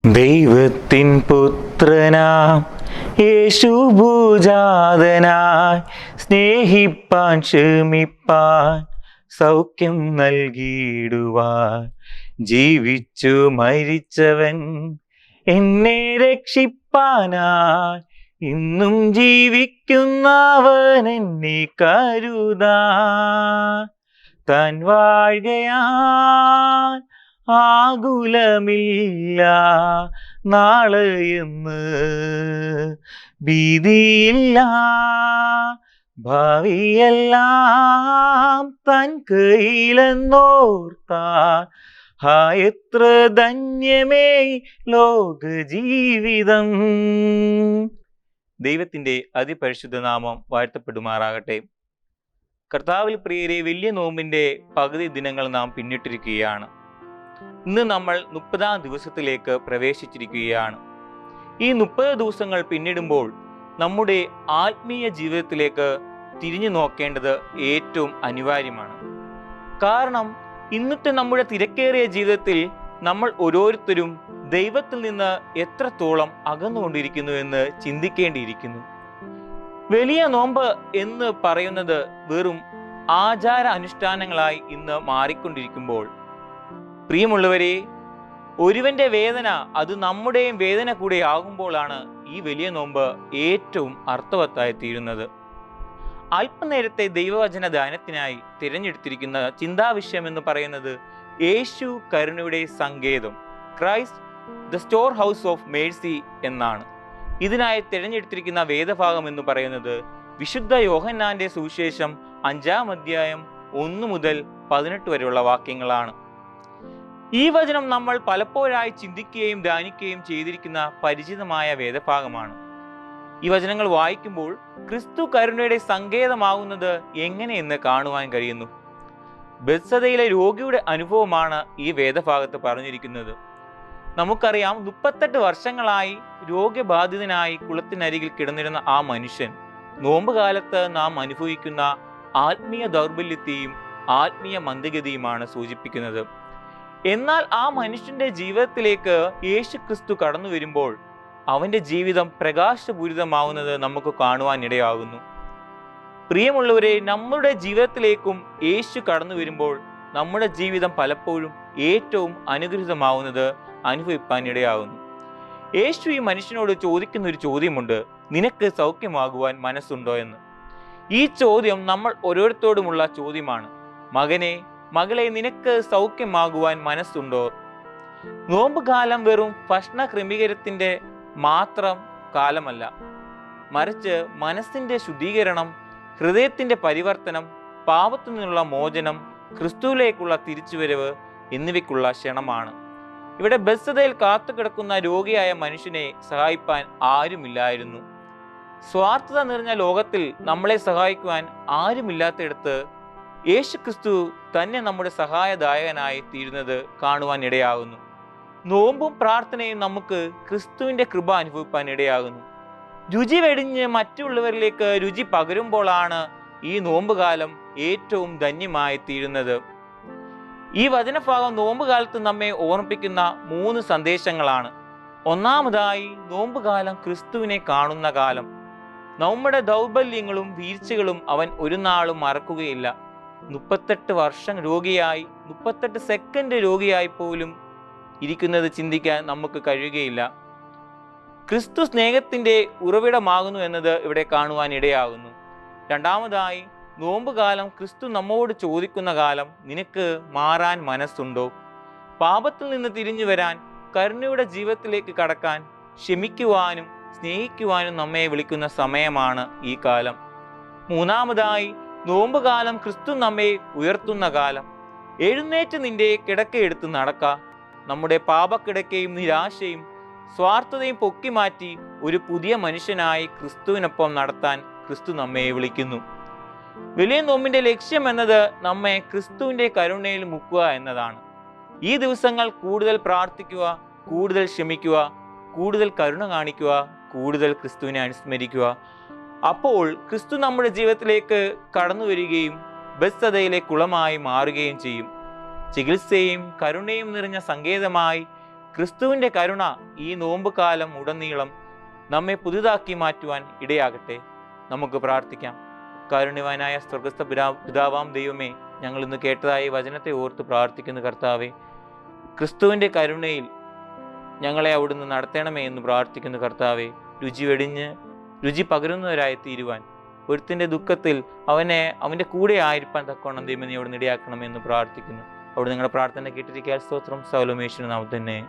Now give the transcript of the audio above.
ദൈവത്തിൻ പുത്രനാം യേശുഭൂജാതനായി സ്നേഹിപ്പാൻ ക്ഷമിപ്പാൻ സൗഖ്യം നൽകിയിടുവാൻ ജീവിച്ചു മരിച്ചവൻ എന്നെ രക്ഷിപ്പാനായി ഇന്നും ജീവിക്കുന്നവൻ എന്നെ കരുതാൻ താൻ വാഴുകയാൽ ആകുലമില്ല നാളെയെന്ന് ഭീതിയില്ല ഭാവിയെല്ലാം തൻ കയ്യിലെന്നോർത്താൽ എത്ര ധന്യമേ ലോക ജീവിതം. ദൈവത്തിൻ്റെ അതിപരിശുദ്ധ നാമം വാഴ്ത്തപ്പെടുമാറാകട്ടെ. കർത്താവിൽ പ്രിയരെ, വലിയ നോമ്പിൻ്റെ പകുതി ദിനങ്ങൾ നാം പിന്നിട്ടിരിക്കുകയാണ്. ഇന്ന് നമ്മൾ 30-ാം ദിവസത്തിലേക്ക് പ്രവേശിച്ചിരിക്കുകയാണ്. ഈ 30 ദിവസങ്ങൾ പിന്നിടുമ്പോൾ നമ്മുടെ ആത്മീയ ജീവിതത്തിലേക്ക് തിരിഞ്ഞു നോക്കേണ്ടത് ഏറ്റവും അനിവാര്യമാണ്. കാരണം ഇന്നത്തെ നമ്മുടെ തിരക്കേറിയ ജീവിതത്തിൽ നമ്മൾ ഓരോരുത്തരും ദൈവത്തിൽ നിന്ന് എത്രത്തോളം അകന്നുകൊണ്ടിരിക്കുന്നു എന്ന് ചിന്തിക്കേണ്ടിയിരിക്കുന്നു. വലിയ നോമ്പ് എന്ന് പറയുന്നത് വെറും ആചാര അനുഷ്ഠാനങ്ങളായി ഇന്ന് മാറിക്കൊണ്ടിരിക്കുമ്പോൾ, പ്രിയമുള്ളവരെ, ഒരുവന്റെ വേദന അത് നമ്മുടെയും വേദന കൂടെ ആകുമ്പോഴാണ് ഈ വലിയ നോമ്പ് ഏറ്റവും അർത്ഥവത്തായി തീരുന്നത്. അല്പനേരത്തെ ദൈവവചന ധ്യാനത്തിനായി തിരഞ്ഞെടുത്തിരിക്കുന്ന ചിന്താവിഷയം എന്ന് പറയുന്നത് യേശു കരുണയുടെ സങ്കേതം, Christ the store house of Mercy എന്നാണ്. ഇതിനായി തിരഞ്ഞെടുത്തിരിക്കുന്ന വേദഭാഗം എന്ന് പറയുന്നത് വിശുദ്ധ യോഹന്നാന്റെ സുവിശേഷം 5-ാം അധ്യായം 1 മുതൽ 18 വരെയുള്ള വാക്യങ്ങളാണ്. ഈ വചനം നമ്മൾ പലപ്പോഴായി ചിന്തിക്കുകയും ധ്യാനിക്കുകയും ചെയ്തിരിക്കുന്ന പരിചിതമായ വേദഭാഗമാണ്. ഈ വചനങ്ങൾ വായിക്കുമ്പോൾ ക്രിസ്തു കരുണയുടെ സങ്കേതമാകുന്നത് എങ്ങനെയെന്ന് കാണുവാൻ കഴിയുന്നു. ബെത്സദയിലെ രോഗിയുടെ അനുഭവമാണ് ഈ വേദഭാഗത്ത് പറഞ്ഞിരിക്കുന്നത്. നമുക്കറിയാം, 38 വർഷങ്ങളായി രോഗബാധിതനായി കുളത്തിനരികിൽ കിടന്നിരുന്ന ആ മനുഷ്യൻ നോമ്പ് കാലത്ത് നാം അനുഭവിക്കുന്ന ആത്മീയ ദൗർബല്യത്തെയും ആത്മീയ മന്ദഗതിയുമാണ് സൂചിപ്പിക്കുന്നത്. എന്നാൽ ആ മനുഷ്യന്റെ ജീവിതത്തിലേക്ക് യേശു ക്രിസ്തു കടന്നു വരുമ്പോൾ അവന്റെ ജീവിതം പ്രകാശപൂരിതമാവുന്നത് നമുക്ക് കാണുവാൻ ഇടയാകുന്നു. പ്രിയമുള്ളവരെ, നമ്മുടെ ജീവിതത്തിലേക്കും യേശു കടന്നു വരുമ്പോൾ നമ്മുടെ ജീവിതം പലപ്പോഴും ഏറ്റവും അനുഗ്രഹീതമാവുന്നത് അനുഭവിപ്പാൻ ഇടയാകുന്നു. യേശു ഈ മനുഷ്യനോട് ചോദിക്കുന്ന ഒരു ചോദ്യമുണ്ട്: നിനക്ക് സൗഖ്യമാകുവാൻ മനസ്സുണ്ടോ എന്ന്. ഈ ചോദ്യം നമ്മൾ ഓരോരുത്തരോടുമുള്ള ചോദ്യമാണ്. മകനെ, മകളെ, നിനക്ക് സൗഖ്യമാകുവാൻ മനസ്സുണ്ടോ? നോമ്പ് കാലം വെറും ഭക്ഷണ ക്രമീകരണത്തിന്റെ മാത്രം കാലമല്ല, മറിച്ച് മനസ്സിന്റെ ശുദ്ധീകരണം, ഹൃദയത്തിന്റെ പരിവർത്തനം, പാപത്തു നിന്നുള്ള മോചനം, ക്രിസ്തുവിലേക്കുള്ള തിരിച്ചുവരവ് എന്നിവയ്ക്കുള്ള ക്ഷണമാണ്. ഇവിടെ ബെത്സദയിൽ കാത്തുകിടക്കുന്ന രോഗിയായ മനുഷ്യനെ സഹായിപ്പാൻ ആരുമില്ലായിരുന്നു. സ്വാർത്ഥത നിറഞ്ഞ ലോകത്തിൽ നമ്മളെ സഹായിക്കുവാൻ ആരുമില്ലാത്തയിടത്ത് യേശു ക്രിസ്തു തന്നെ നമ്മുടെ സഹായദായകനായി തീരുന്നത് കാണുവാൻ ഇടയാകുന്നു. നോമ്പും പ്രാർത്ഥനയും നമുക്ക് ക്രിസ്തുവിന്റെ കൃപ അനുഭവിപ്പാൻ ഇടയാകുന്നു. രുചി വെടിഞ്ഞ് മറ്റുള്ളവരിലേക്ക് രുചി പകരുമ്പോഴാണ് ഈ നോമ്പുകാലം ഏറ്റവും ധന്യമായി തീരുന്നത്. ഈ വചനഭാഗം നോമ്പുകാലത്ത് നമ്മെ ഓർമ്മിപ്പിക്കുന്ന 3 സന്ദേശങ്ങളാണ്. ഒന്നാമതായി, നോമ്പുകാലം ക്രിസ്തുവിനെ കാണുന്ന കാലം. നമ്മുടെ ദൗർബല്യങ്ങളും വീഴ്ചകളും അവൻ ഒരു നാളും മറക്കുകയില്ല. 38 വർഷം രോഗിയായി, 38 സെക്കൻഡ് രോഗിയായി പോലും ഇരിക്കുന്നത് ചിന്തിക്കാൻ നമുക്ക് കഴിയുകയില്ല. ക്രിസ്തു സ്നേഹത്തിന്റെ ഉറവിടമാകുന്നു എന്നത് ഇവിടെ കാണുവാൻ ഇടയാകുന്നു. രണ്ടാമതായി, നോമ്പുകാലം ക്രിസ്തു നമ്മോട് ചോദിക്കുന്ന കാലം: നിനക്ക് മാറാൻ മനസ്സുണ്ടോ? പാപത്തിൽ നിന്ന് തിരിഞ്ഞു വരാൻ, കരുണയുടെ ജീവിതത്തിലേക്ക് കടക്കാൻ, ക്ഷമിക്കുവാനും സ്നേഹിക്കുവാനും നമ്മെ വിളിക്കുന്ന സമയമാണ് ഈ കാലം. മൂന്നാമതായി, നോമ്പുകാലം ക്രിസ്തു നമ്മെ ഉയർത്തുന്ന കാലം. എഴുന്നേറ്റ് നിന്റെ കിടക്കയെടുത്ത് നടക്ക. നമ്മുടെ പാപക്കിടക്കയും നിരാശയും സ്വാർത്ഥതയും പൊക്കി മാറ്റി ഒരു പുതിയ മനുഷ്യനായി ക്രിസ്തുവിനൊപ്പം നടത്താൻ ക്രിസ്തു നമ്മെ വിളിക്കുന്നു. വലിയ നോമ്പിന്റെ ലക്ഷ്യം എന്നത് നമ്മെ ക്രിസ്തുവിന്റെ കരുണയിൽ മുക്കുക എന്നതാണ്. ഈ ദിവസങ്ങൾ കൂടുതൽ പ്രാർത്ഥിക്കുക, കൂടുതൽ ക്ഷമിക്കുക, കൂടുതൽ കരുണ കാണിക്കുക, കൂടുതൽ ക്രിസ്തുവിനെ അനുസ്മരിക്കുക. അപ്പോൾ ക്രിസ്തു നമ്മുടെ ജീവിതത്തിലേക്ക് കടന്നു വരികയും ബെത്സദയിലെ കുളമായി മാറുകയും ചെയ്യും. ചികിത്സയും കരുണയും നിറഞ്ഞ സങ്കേതമായി ക്രിസ്തുവിൻ്റെ കരുണ ഈ നോമ്പ് കാലം ഉടനീളം നമ്മെ പുതുതാക്കി മാറ്റുവാൻ ഇടയാകട്ടെ. നമുക്ക് പ്രാർത്ഥിക്കാം. കാരുണ്യവാനായ സ്വർഗസ്ഥ പിതാവാം ദൈവമേ, ഞങ്ങൾ ഇന്ന് കേട്ടതായി വചനത്തെ ഓർത്ത് പ്രാർത്ഥിക്കുന്ന കർത്താവെ, ക്രിസ്തുവിൻ്റെ കരുണയിൽ ഞങ്ങളെ അവിടുന്ന് നടത്തണമേ എന്ന് പ്രാർത്ഥിക്കുന്ന കർത്താവെ, രുചി പകരുന്നവരായി തീരുവാൻ, ഒരുത്തിൻ്റെ ദുഃഖത്തിൽ അവൻ്റെ കൂടെ ആയിരിക്കാൻ തക്കവണ്ണം ദൈവം നീ അവിടുന്ന് ഇടയാക്കണമെന്ന് പ്രാർത്ഥിക്കുന്നു. അവിടെ നിങ്ങളുടെ പ്രാർത്ഥന കേട്ടിരിക്കാൻ സ്തോത്രം. സകലമേശ്വരൻ നാമത്തിൽ തന്നെ.